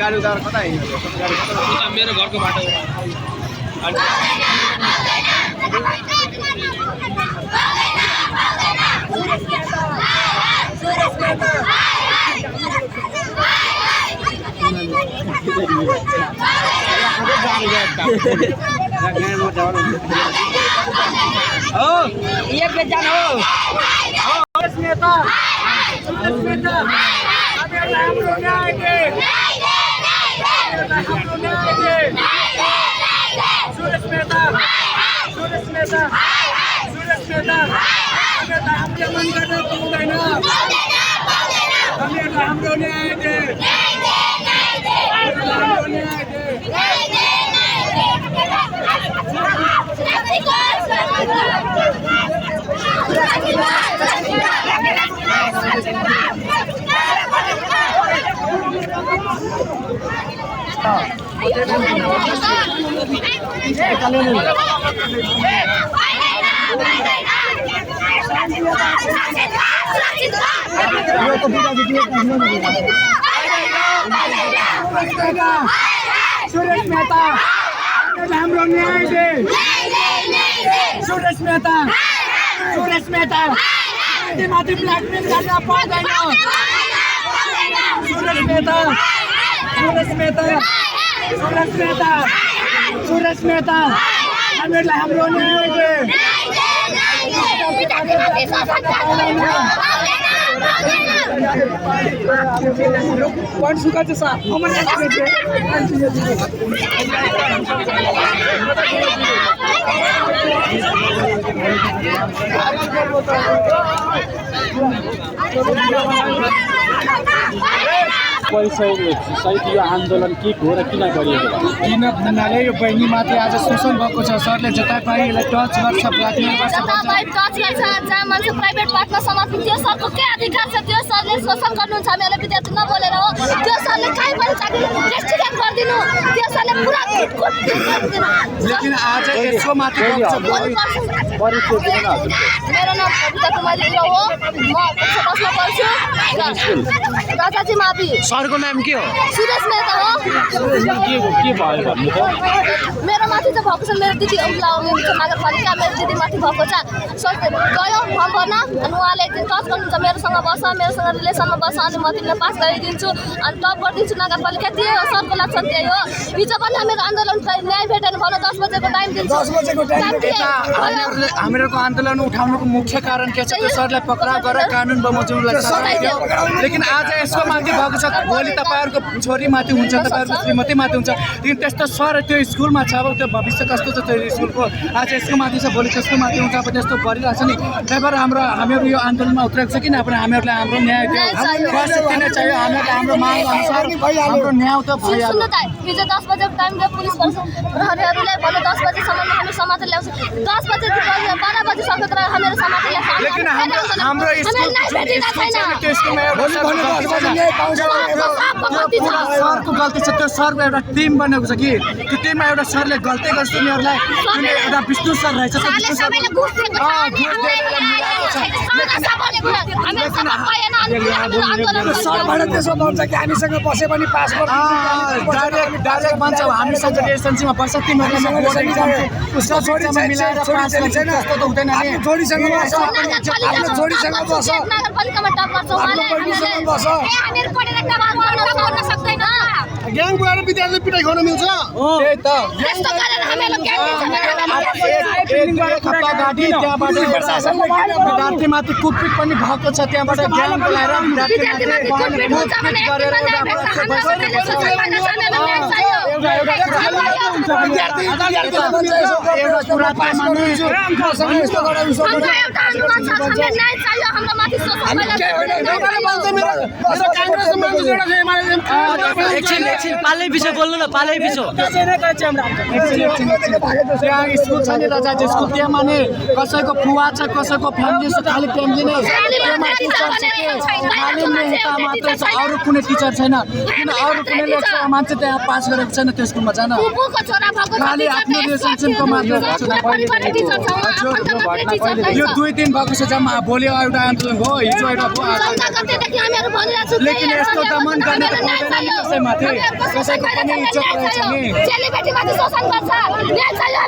गाडी उतार कता हिँड्यो मेरो घरको बाटो एक बेचान हो नेता हाम्रो न्याय दे सुरेश मेहता हामीले मन गर्न पाउँदैन हामीहरूलाई हाम्रो न्याय दे सुरेश मेहता हाम्रो न्याय दे सुरेश मेहता माथि ब्ल्याकमेल गर्न पाउँदैन सुरेश मेहता हामीहरूलाई हाम्रो न्याय दे सुका चाहिँ सहित यो आन्दोलन के हो र किन गरिएको किन भन्नाले यो बहिनीमाथि आज शोषण भएको छ सरले जतापाईलाई टच गर्छ ब्ल्याकमेल गर्छ जहाँ मान्छे प्राइभेट पार्टमा समर्पित थियो सरको के अधिकार छ त्यो सरले शोषण गर्नुहुन्छ हामीहरूलाई विद्यार्थी नबोलेर हो त्यो सरले कहीँ पनि चाकरी रेस्ट्रिक्ट गरिदिनु त्यो सरले पुरा लेकिन आज यसको माथि मेरो नाम कविता कुमारी हो म बस्न पर्छु राजाजी मावि सरको नाम के हो सुरेश मेहता हो के भयो भन्नु त मेरो माथि चाहिँ भएको छ मेरो दिदी नगरपालिका मेरो दिदी माथि भएको छ सर गयो फर्म भर्न अनि उहाँले एकदिन टच गर्नुहुन्छ मेरोसँग बस मेरोसँग रिलेसनमा बस अनि म तिमीलाई पास गरिदिन्छु अनि टप गरिदिन्छु नगरपालिका त्यही हो सरको लक्षण त्यही हो हिजो पनि मेरो आन्दोलन न्याय भेटेन भन 10 बजेको टाइम दिन्छु 10 बजेको टाइम हामीहरूको आन्दोलन उठाउनुको मुख्य कारण के छ सरलाई पक्राउ गरेर कानुन बमोजिमलाई सजाय दियो लेकिन आज यसको माथि भएको छ भोलि तपाईहरुको छोरी माथि हुन्छ तपाईहरुको श्रीमती माथि हुन्छ लेकिन त्यस्तो सर त्यो स्कुलमा छ अब त्यो भविष्य कस्तो छ त्यो स्कुलको आज यसको माथि छ भोलि त्यसको माथि हुन्छ अब त्यस्तो गरिरहेछ नि त्यही भएर हामीहरू यो आन्दोलनमा उत्रेको छ किन पनि हामीहरूलाई हाम्रो न्याय दियो बस दिन चाहियो हामीहरूलाई हाम्रो माग अनुसार हाम्रो न्याय त भयो सुन्नु त हिजो 10 बजेको टाइम दियो पुलिस प्रहरीहरुले भने 10 बजेसम्म हामी समातेर ल्याउँछ 10 बजे 12 बजे सकेर हामीहरू समातेर ल्याउँछ लेकिन हाम्रो स्कुल त्यो स्कुलमा सरको गल्ती छ त्यो सरको एउटा टिम बनेको छ कि त्यो टिममा एउटा सरले गल्ती गर्छ तिनीहरूलाई एउटा विष्णु सर रहेछ सरबाट त्यसो भन्छ कि हामीसँग बसे पनि पास डाइरेक्ट भन्छ हामीसँग रिलेसनसिपमा बस्छ तिमीहरूलाई मिलाएर पास गर्छ त्यस्तो त हुँदैन नि छोरीसँग बस्छ छोरीसँग बस्छ नगरपालिकामा टप गर्छ उहाँले हामीहरू पढेर टप गर्न सक्दैन ग्याङ गएर विद्यार्थी पिटाइ खान मिल्छ त्यही त त्यस्तो गरेर हामीलाई ग्याङ विद्यार्थीमाथि कुटपिट पनि भएको छ त्यहाँबाट ग्याङ बोलाएर पालै विषय बोल्नु न पालै विषय त्यहाँ स्कुल छ नि राजा स्कुल त्यहाँ माने कसैको फुवा छ कसैको फ्यामिली छ खालि फ्यामिली नै टिचर छ खालि नेता मात्र छ अरू कुनै टिचर छैन किन अरू कुनै मान्छे त्यहाँ पास गरेको छैन त्यो स्कुलमा जान खालि आफ्नो रिलेसनसिपको मात्र यो 2 दिन भएको छ जम्मा भोलि एउटा आन्दोलन भयो हिजो एउटा भयो जनताको त्यहाँदेखि हामीहरू भनिरहेको छौँ लेकिन यस्तो दमन गर्ने त पाउँदैन नि कसैमाथि कसैको पनि इज्जत रहेछ नि चेलीबेटीमाथि शोषण गर्छ न्याय चाहियो